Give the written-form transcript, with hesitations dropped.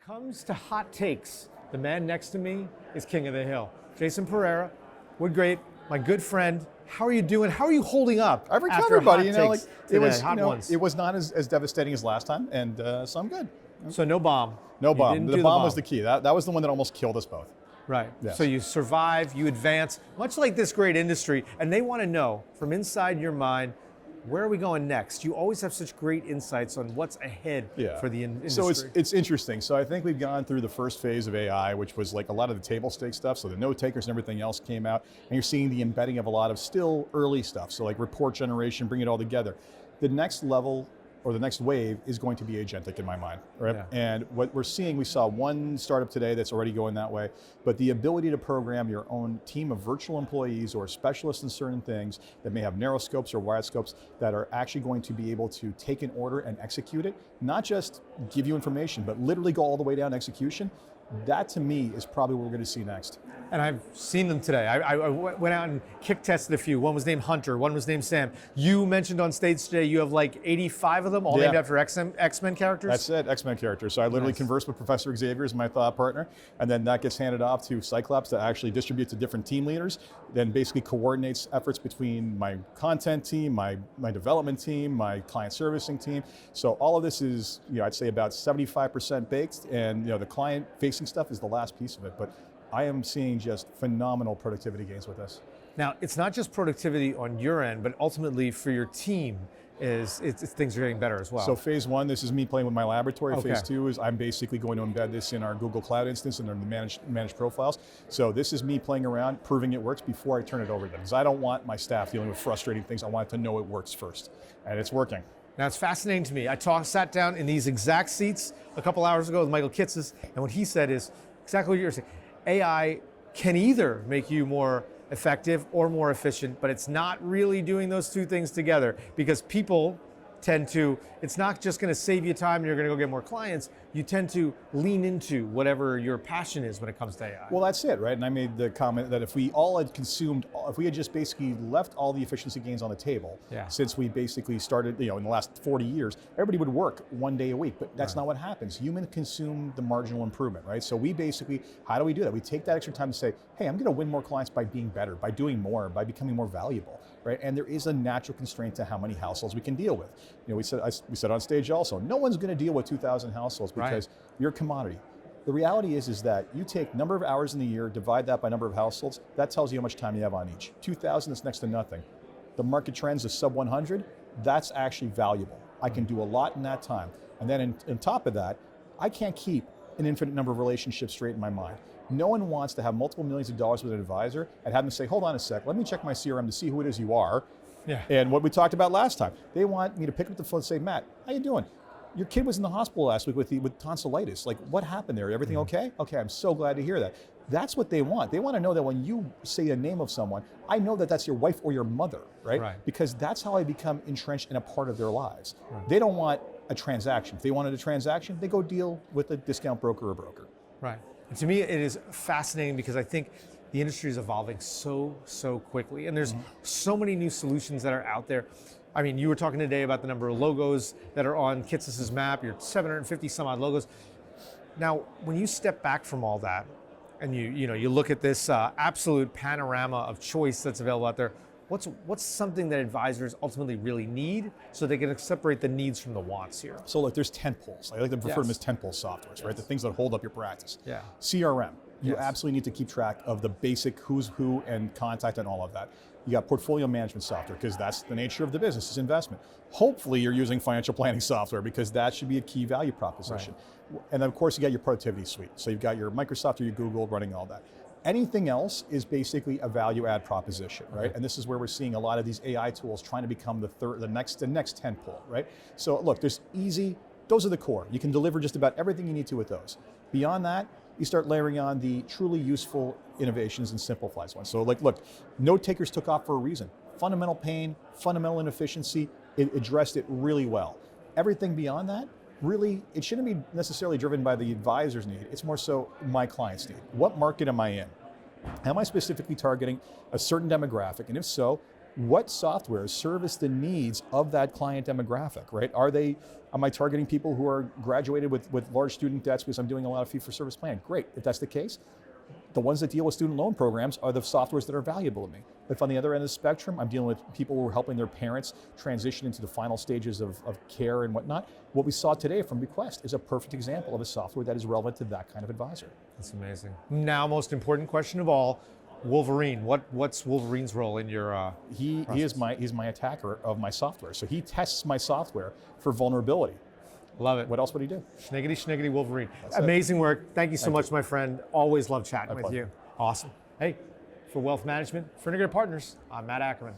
comes to hot takes, the man next to me is king of the hill. Jason Pereira, Woodgate, my good friend. How are you doing? How are you holding up? I've recovered, buddy. It was not as devastating as last time, and so I'm good. So no bomb. No bomb. The bomb was the key. That was the one that almost killed us both. Right. Yes. So you survive, you advance, much like this great industry, and they want to know from inside your mind, where are we going next? You always have such great insights on what's ahead for the industry. So it's interesting. So I think we've gone through the first phase of AI, which was like a lot of the table stake stuff. So the note takers and everything else came out, and you're seeing the embedding of a lot of still early stuff. So like report generation, bring it all together. The next level or the next wave is going to be agentic in my mind, right? Yeah. And what we're seeing, we saw one startup today that's already going that way, but the ability to program your own team of virtual employees or specialists in certain things that may have narrow scopes or wide scopes that are actually going to be able to take an order and execute it, not just give you information, but literally go all the way down to execution. That to me is probably what we're going to see next. And I've seen them today. I went out and kick tested a few. One was named Hunter, one was named Sam. You mentioned on stage today you have like 85 of them, all named after X-Men characters? That's it, X-Men characters. So I literally converse with Professor Xavier as my thought partner, and then that gets handed off to Cyclops to actually distribute to different team leaders, then basically coordinates efforts between my content team, my development team, my client servicing team. So all of this is, I'd say about 75% baked, and the client-facing stuff is the last piece of it. But I am seeing just phenomenal productivity gains with this. Now, it's not just productivity on your end, but ultimately for your team, things are getting better as well. So phase one, this is me playing with my laboratory. Okay. Phase two is I'm basically going to embed this in our Google Cloud instance and in the managed profiles. So this is me playing around, proving it works before I turn it over to them. Because I don't want my staff dealing with frustrating things. I want to know it works first. And it's working. Now, it's fascinating to me. I sat down in these exact seats a couple hours ago with Michael Kitces, and what he said is exactly what you're saying. AI can either make you more effective or more efficient, but it's not really doing those two things together, because people tend to, it's not just going to save you time and you're going to go get more clients. You tend to lean into whatever your passion is when it comes to AI. Well, that's it, right? And I made the comment that if we all had consumed, if we had just basically left all the efficiency gains on the table, since we basically started, in the last 40 years, everybody would work 1 day a week, but that's not what happens. Humans consume the marginal improvement, right? So we basically, how do we do that? We take that extra time to say, hey, I'm going to win more clients by being better, by doing more, by becoming more valuable, right? And there is a natural constraint to how many households we can deal with. We said on stage also, no one's going to deal with 2,000 households because you're a commodity. The reality is that you take number of hours in the year, divide that by number of households, that tells you how much time you have on each. 2,000 is next to nothing. The market trends is sub 100, that's actually valuable. I can do a lot in that time. And then on top of that, I can't keep an infinite number of relationships straight in my mind. No one wants to have multiple millions of dollars with an advisor and have them say, hold on a sec, let me check my CRM to see who it is you are. And what we talked about last time. They want me to pick up the phone and say, Matt, how you doing? Your kid was in the hospital last week with tonsillitis. Like, what happened there? Everything okay? Okay, I'm so glad to hear that. That's what they want. They want to know that when you say the name of someone, I know that that's your wife or your mother, right? Because that's how I become entrenched in a part of their lives. They don't want a transaction. If they wanted a transaction, they go deal with a discount broker or broker. Right. And to me, it is fascinating because I think the industry is evolving so quickly, and there's so many new solutions that are out there. I mean, you were talking today about the number of logos that are on Kitces' map, your 750 some odd logos. Now, when you step back from all that, and you look at this absolute panorama of choice that's available out there, what's something that advisors ultimately really need so they can separate the needs from the wants here? So look, there's tentpoles. I like to refer to them as tentpole softwares, right? The things that hold up your practice. CRM. You absolutely need to keep track of the basic who's who and contact and all of that. You got portfolio management software because that's the nature of the business, is investment. Hopefully you're using financial planning software because that should be a key value proposition. And then of course you got your productivity suite. So you've got your Microsoft or your Google running all that. Anything else is basically a value add proposition, right? And this is where we're seeing a lot of these AI tools trying to become the next tentpole, right? So look, those are the core. You can deliver just about everything you need to with those. Beyond that, you start layering on the truly useful innovations and simplifies ones. So like, look, note takers took off for a reason. Fundamental pain, fundamental inefficiency, it addressed it really well. Everything beyond that, really, it shouldn't be necessarily driven by the advisor's need. It's more so my client's need. What market am I in? Am I specifically targeting a certain demographic? And if so, what software service the needs of that client demographic, right? Am I targeting people who are graduated with large student debts because I'm doing a lot of fee-for-service plan? Great, if that's the case, the ones that deal with student loan programs are the softwares that are valuable to me. If on the other end of the spectrum, I'm dealing with people who are helping their parents transition into the final stages of care and whatnot, what we saw today from Bequest is a perfect example of a software that is relevant to that kind of advisor. That's amazing. Now, most important question of all, Wolverine. What's Wolverine's role in your He's my attacker of my software. So he tests my software for vulnerability. Love it. What else would he do? Schniggity Wolverine. Amazing work. Thank you so much, my friend. Always love chatting with you. Awesome. Hey, for Wealth Management, for Integrated Partners, I'm Matt Ackerman.